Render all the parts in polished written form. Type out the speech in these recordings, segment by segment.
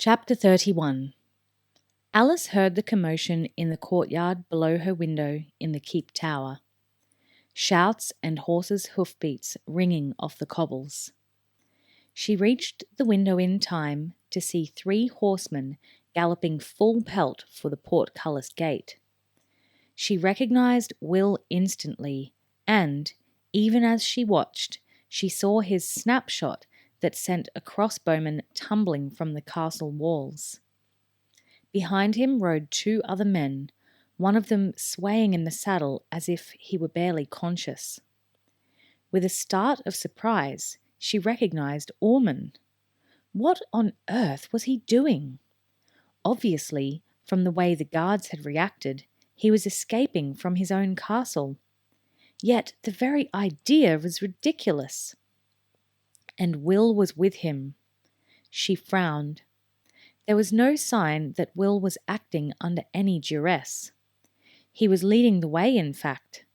Chapter 31. Alice heard the commotion in the courtyard below her window in the keep tower. Shouts and horses' hoofbeats ringing off the cobbles. She reached the window in time to see 3 horsemen galloping full pelt for the portcullis gate. She recognised Will instantly, and, even as she watched, she saw his snapshot that sent a crossbowman tumbling from the castle walls. Behind him rode 2 other men, one of them swaying in the saddle as if he were barely conscious. With a start of surprise, she recognised Ormond. What on earth was he doing? Obviously, from the way the guards had reacted, he was escaping from his own castle. Yet the very idea was ridiculous. And Will was with him. She frowned. There was no sign that Will was acting under any duress. He was leading the way, in fact.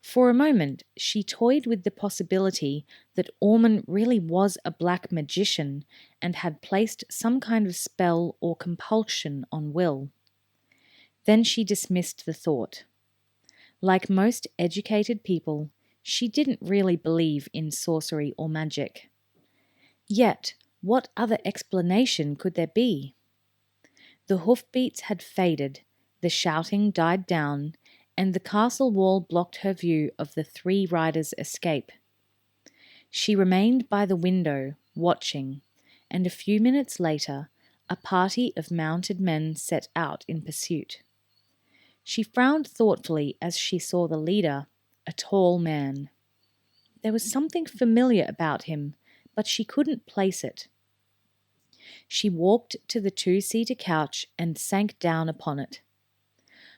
For a moment, she toyed with the possibility that Ormond really was a black magician and had placed some kind of spell or compulsion on Will. Then she dismissed the thought. Like most educated people, she didn't really believe in sorcery or magic. Yet, what other explanation could there be? The hoofbeats had faded, the shouting died down, and the castle wall blocked her view of the 3 riders' escape. She remained by the window, watching, and a few minutes later, a party of mounted men set out in pursuit. She frowned thoughtfully as she saw the leader, a tall man. There was something familiar about him, but she couldn't place it. She walked to the 2-seater couch and sank down upon it.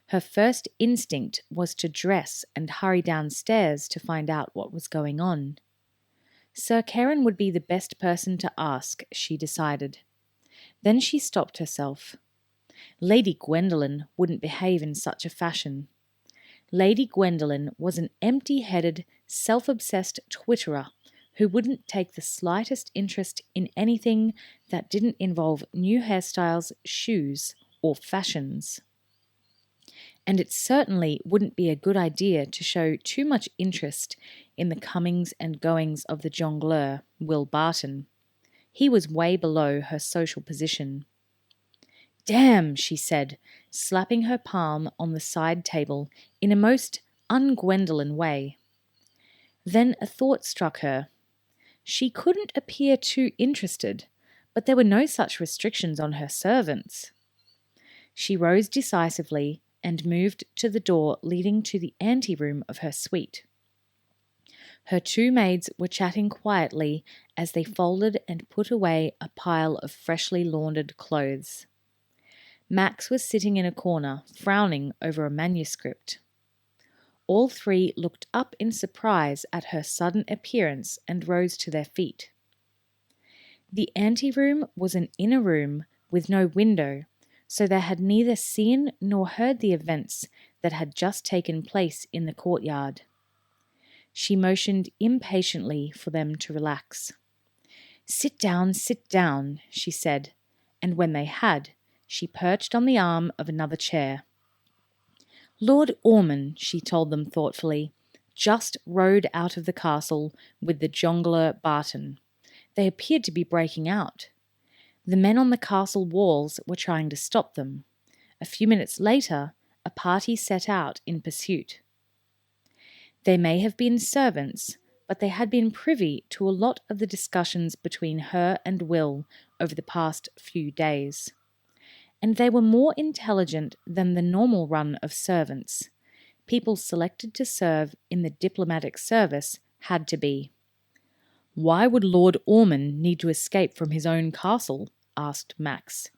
Her first instinct was to dress and hurry downstairs to find out what was going on. Sir Karen would be the best person to ask, she decided. Then she stopped herself. Lady Gwendolen wouldn't behave in such a fashion. Lady Gwendolen was an empty-headed, self-obsessed twitterer who wouldn't take the slightest interest in anything that didn't involve new hairstyles, shoes, or fashions. And it certainly wouldn't be a good idea to show too much interest in the comings and goings of the jongleur, Will Barton. He was way below her social position. "Damn," she said, slapping her palm on the side table in a most un-Gwendolen way. Then a thought struck her. She couldn't appear too interested, but there were no such restrictions on her servants. She rose decisively and moved to the door leading to the anteroom of her suite. Her 2 maids were chatting quietly as they folded and put away a pile of freshly laundered clothes. Max was sitting in a corner, frowning over a manuscript. All 3 looked up in surprise at her sudden appearance and rose to their feet. The anteroom was an inner room with no window, so they had neither seen nor heard the events that had just taken place in the courtyard. She motioned impatiently for them to relax. Sit down," she said, and when they had, she perched on the arm of another chair. "Lord Ormond," she told them thoughtfully, "just rode out of the castle with the jongleur Barton. They appeared to be breaking out. The men on the castle walls were trying to stop them. A few minutes later, a party set out in pursuit. They may have been servants, but they had been privy to a lot of the discussions between her and Will over the past few days. And they were more intelligent than the normal run of servants. People selected to serve in the diplomatic service had to be." "Why would Lord Ormond need to escape from his own castle?" asked Max.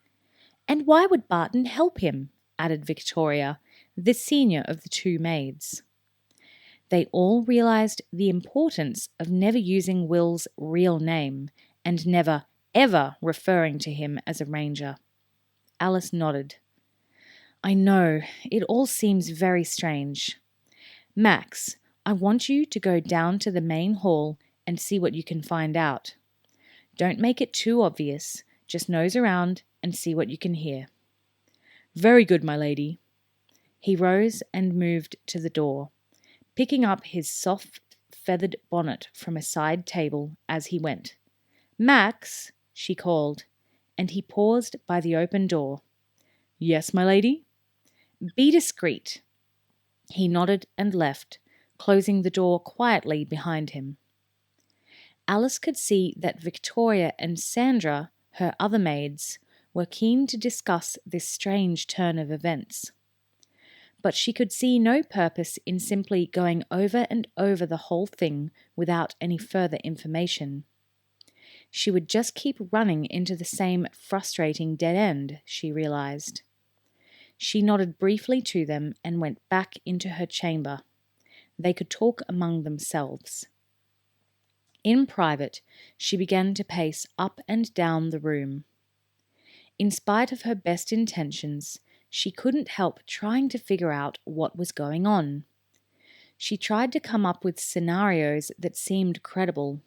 "And why would Barton help him?" added Victoria, the senior of the 2 maids. They all realised the importance of never using Will's real name and never, ever referring to him as a ranger. Alice nodded. "I know, it all seems very strange. Max, I want you to go down to the main hall and see what you can find out. Don't make it too obvious. Just nose around and see what you can hear." "Very good, my lady." He rose and moved to the door, picking up his soft feathered bonnet from a side table as he went. "Max," she called, and he paused by the open door. "Yes, my lady?" "Be discreet." He nodded and left, closing the door quietly behind him. Alice could see that Victoria and Sandra, her other maids, were keen to discuss this strange turn of events. But she could see no purpose in simply going over and over the whole thing without any further information. She would just keep running into the same frustrating dead end, she realized. She nodded briefly to them and went back into her chamber. They could talk among themselves. In private, she began to pace up and down the room. In spite of her best intentions, she couldn't help trying to figure out what was going on. She tried to come up with scenarios that seemed credible.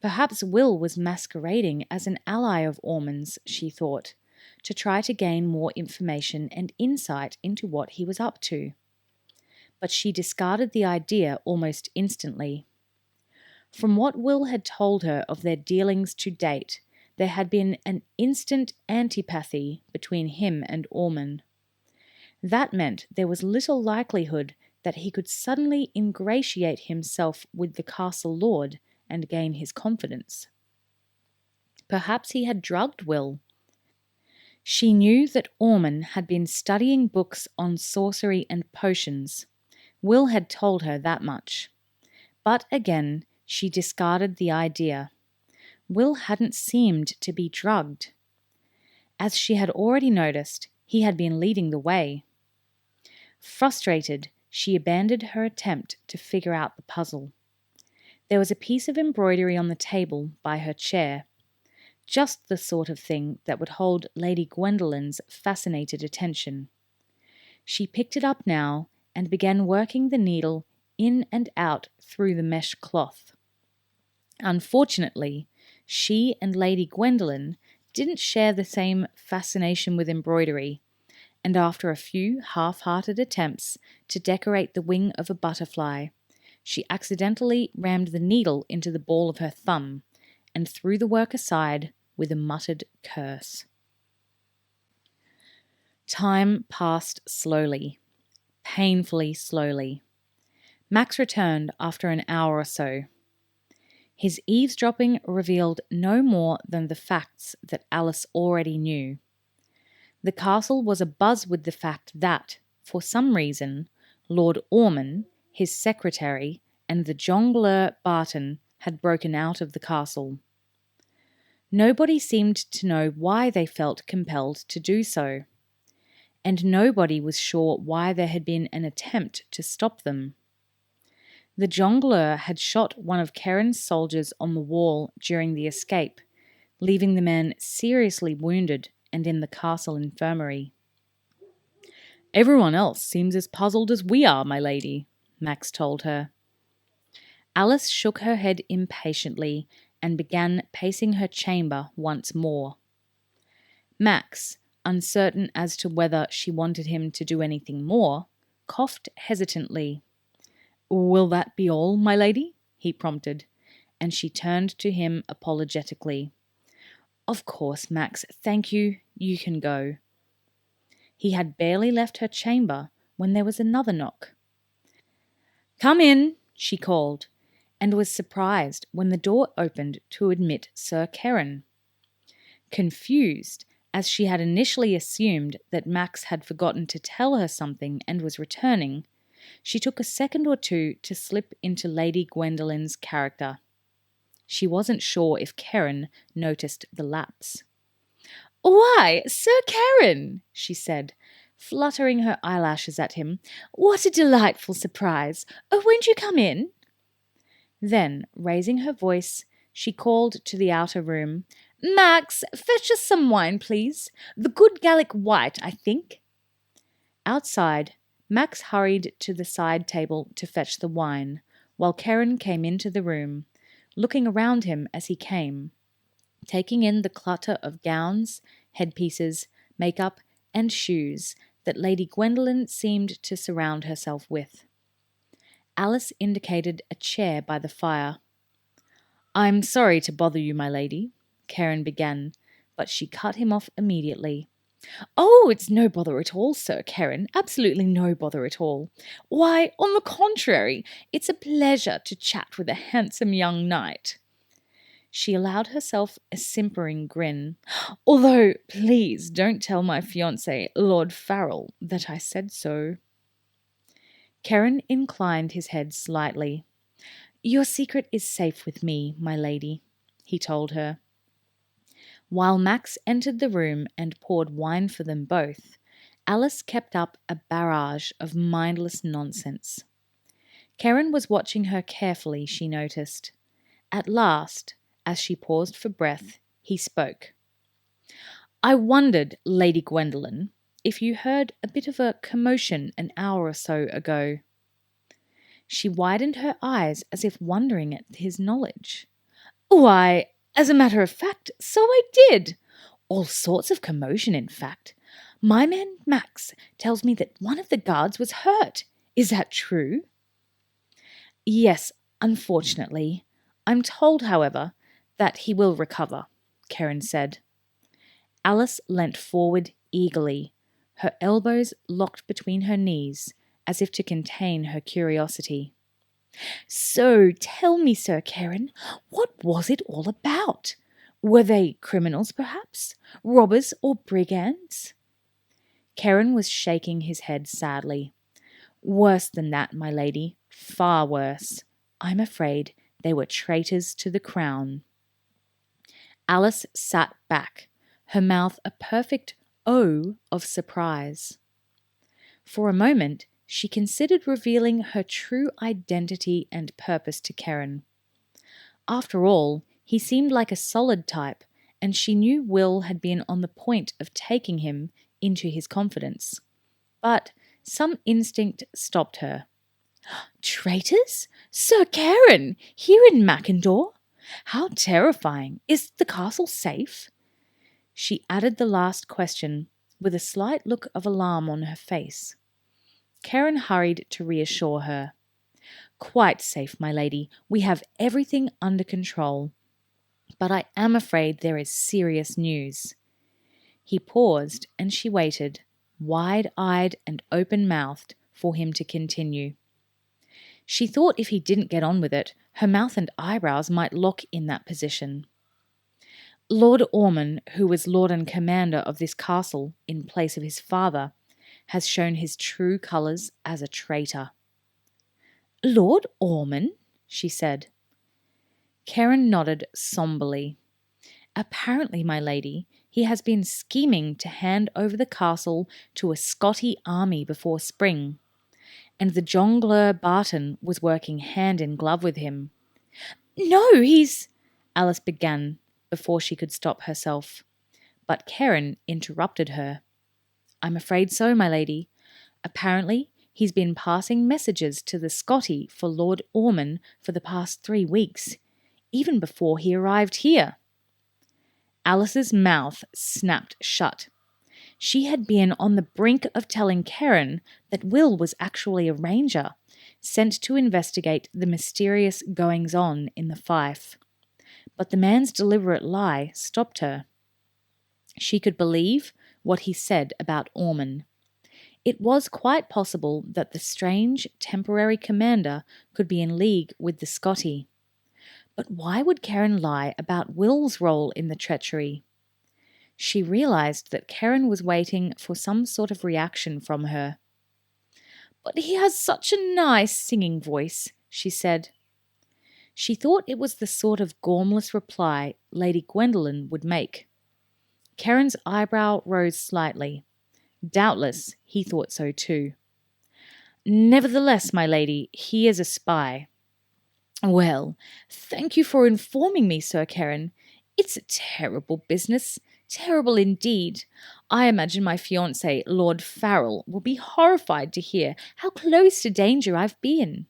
Perhaps Will was masquerading as an ally of Ormond's, she thought, to try to gain more information and insight into what he was up to. But she discarded the idea almost instantly. From what Will had told her of their dealings to date, there had been an instant antipathy between him and Ormond. That meant there was little likelihood that he could suddenly ingratiate himself with the castle lord and gain his confidence. Perhaps he had drugged Will. She knew that Ormond had been studying books on sorcery and potions. Will had told her that much. But again, she discarded the idea. Will hadn't seemed to be drugged. As she had already noticed, he had been leading the way. Frustrated, she abandoned her attempt to figure out the puzzle. There was a piece of embroidery on the table by her chair, just the sort of thing that would hold Lady Gwendolyn's fascinated attention. She picked it up now and began working the needle in and out through the mesh cloth. Unfortunately, she and Lady Gwendolyn didn't share the same fascination with embroidery, and after a few half-hearted attempts to decorate the wing of a butterfly, she accidentally rammed the needle into the ball of her thumb and threw the work aside with a muttered curse. Time passed slowly, painfully slowly. Max returned after an hour or so. His eavesdropping revealed no more than the facts that Alice already knew. The castle was abuzz with the fact that, for some reason, Lord Ormond, his secretary, and the jongleur Barton had broken out of the castle. Nobody seemed to know why they felt compelled to do so, and nobody was sure why there had been an attempt to stop them. The jongleur had shot one of Keren's soldiers on the wall during the escape, leaving the man seriously wounded and in the castle infirmary. "Everyone else seems as puzzled as we are, my lady," Max told her. Alice shook her head impatiently and began pacing her chamber once more. Max, uncertain as to whether she wanted him to do anything more, coughed hesitantly. "Will that be all, my lady?" he prompted, and she turned to him apologetically. "Of course, Max, thank you. You can go." He had barely left her chamber when there was another knock. "Come in," she called, and was surprised when the door opened to admit Sir Keren. Confused, as she had initially assumed that Max had forgotten to tell her something and was returning, she took a second or two to slip into Lady Gwendolyn's character. She wasn't sure if Keren noticed the lapse. "Why, Sir Keren," she said, fluttering her eyelashes at him. "What a delightful surprise! Oh, won't you come in?" Then, raising her voice, she called to the outer room, "Max, fetch us some wine, please. The good Gallic white, I think." Outside, Max hurried to the side table to fetch the wine, while Keren came into the room, looking around him as he came. taking in the clutter of gowns, headpieces, makeup, and shoes that Lady Gwendolen seemed to surround herself with. Alice indicated a chair by the fire. "I'm sorry to bother you, my lady," Karen began, but she cut him off immediately. "Oh, it's no bother at all, Sir Karen. Absolutely no bother at all. Why, on the contrary, it's a pleasure to chat with a handsome young knight." She allowed herself a simpering grin. "Although, please don't tell my fiancé, Lord Farrell, that I said so." Karen inclined his head slightly. "Your secret is safe with me, my lady," he told her. While Max entered the room and poured wine for them both, Alice kept up a barrage of mindless nonsense. Karen was watching her carefully, she noticed. At last, as she paused for breath, he spoke. "I wondered, Lady Gwendolen, if you heard a bit of a commotion an hour or so ago." She widened her eyes as if wondering at his knowledge. "Why, as a matter of fact, so I did. All sorts of commotion, in fact. My man Max tells me that one of the guards was hurt. Is that true?" "Yes, unfortunately. I'm told, however, that he will recover," Karen said. Alice leant forward eagerly, her elbows locked between her knees, as if to contain her curiosity. "So tell me, Sir Karen, what was it all about? Were they criminals, perhaps? Robbers or brigands?" Karen was shaking his head sadly. "Worse than that, my lady, far worse. I'm afraid they were traitors to the crown." Alice sat back, her mouth a perfect O of surprise. For a moment, she considered revealing her true identity and purpose to Karen. After all, he seemed like a solid type, and she knew Will had been on the point of taking him into his confidence. But some instinct stopped her. "Traitors? Sir Karen, here in Mackendore? How terrifying! Is the castle safe?" She added the last question, with a slight look of alarm on her face. Karen hurried to reassure her. "Quite safe, my lady. We have everything under control. But I am afraid there is serious news." He paused, and she waited, wide-eyed and open-mouthed, for him to continue. She thought if he didn't get on with it, her mouth and eyebrows might lock in that position. "Lord Ormond, who was lord and commander of this castle in place of his father, has shown his true colours as a traitor." "Lord Ormond?" she said. Karen nodded sombrely. "Apparently, my lady, he has been scheming to hand over the castle to a Scotty army before spring, and the jongleur Barton was working hand in glove with him." "No, he's—" Alice began before she could stop herself. But Karen interrupted her. "I'm afraid so, my lady. Apparently, he's been passing messages to the Scotty for Lord Ormond for the past 3 weeks, even before he arrived here." Alice's mouth snapped shut. She had been on the brink of telling Karen that Will was actually a ranger, sent to investigate the mysterious goings-on in the Fife. But the man's deliberate lie stopped her. She could believe what he said about Ormond. It was quite possible that the strange temporary commander could be in league with the Scotty. But why would Karen lie about Will's role in the treachery? She realised that Karen was waiting for some sort of reaction from her. "But he has such a nice singing voice," she said. She thought it was the sort of gormless reply Lady Gwendolen would make. Karen's eyebrow rose slightly. Doubtless he thought so too. "Nevertheless, my lady, he is a spy." "Well, thank you for informing me, Sir Karen. It's a terrible business, terrible indeed. I imagine my fiancé, Lord Farrell, will be horrified to hear how close to danger I've been."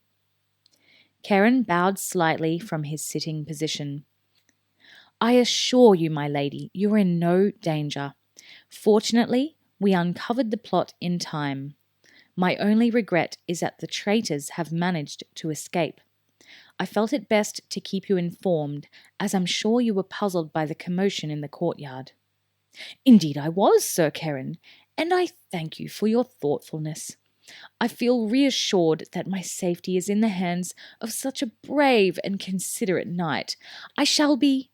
Karen bowed slightly from his sitting position. I assure you, my lady, you are in no danger. Fortunately, we uncovered the plot in time. My only regret is that the traitors have managed to escape. I felt it best to keep you informed, as I'm sure you were puzzled by the commotion in the courtyard." "Indeed I was, Sir Keren, and I thank you for your thoughtfulness. I feel reassured that my safety is in the hands of such a brave and considerate knight. I shall be—"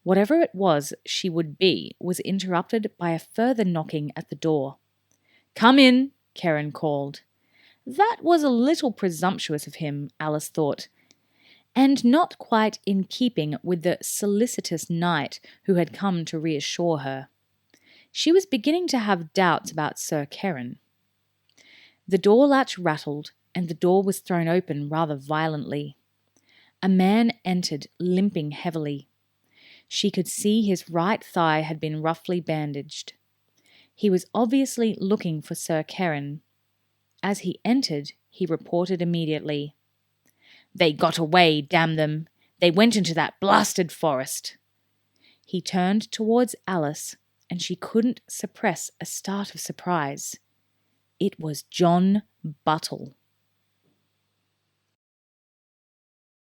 Whatever it was she would be was interrupted by a further knocking at the door. "Come in," Keren called. That was a little presumptuous of him, Alice thought, and not quite in keeping with the solicitous knight who had come to reassure her. She was beginning to have doubts about Sir Keren. The door latch rattled, and the door was thrown open rather violently. A man entered, limping heavily. She could see his right thigh had been roughly bandaged. He was obviously looking for Sir Keren. As he entered, he reported immediately. "They got away, damn them! They went into that blasted forest." He turned towards Alice, and she couldn't suppress a start of surprise. It was John Buttle.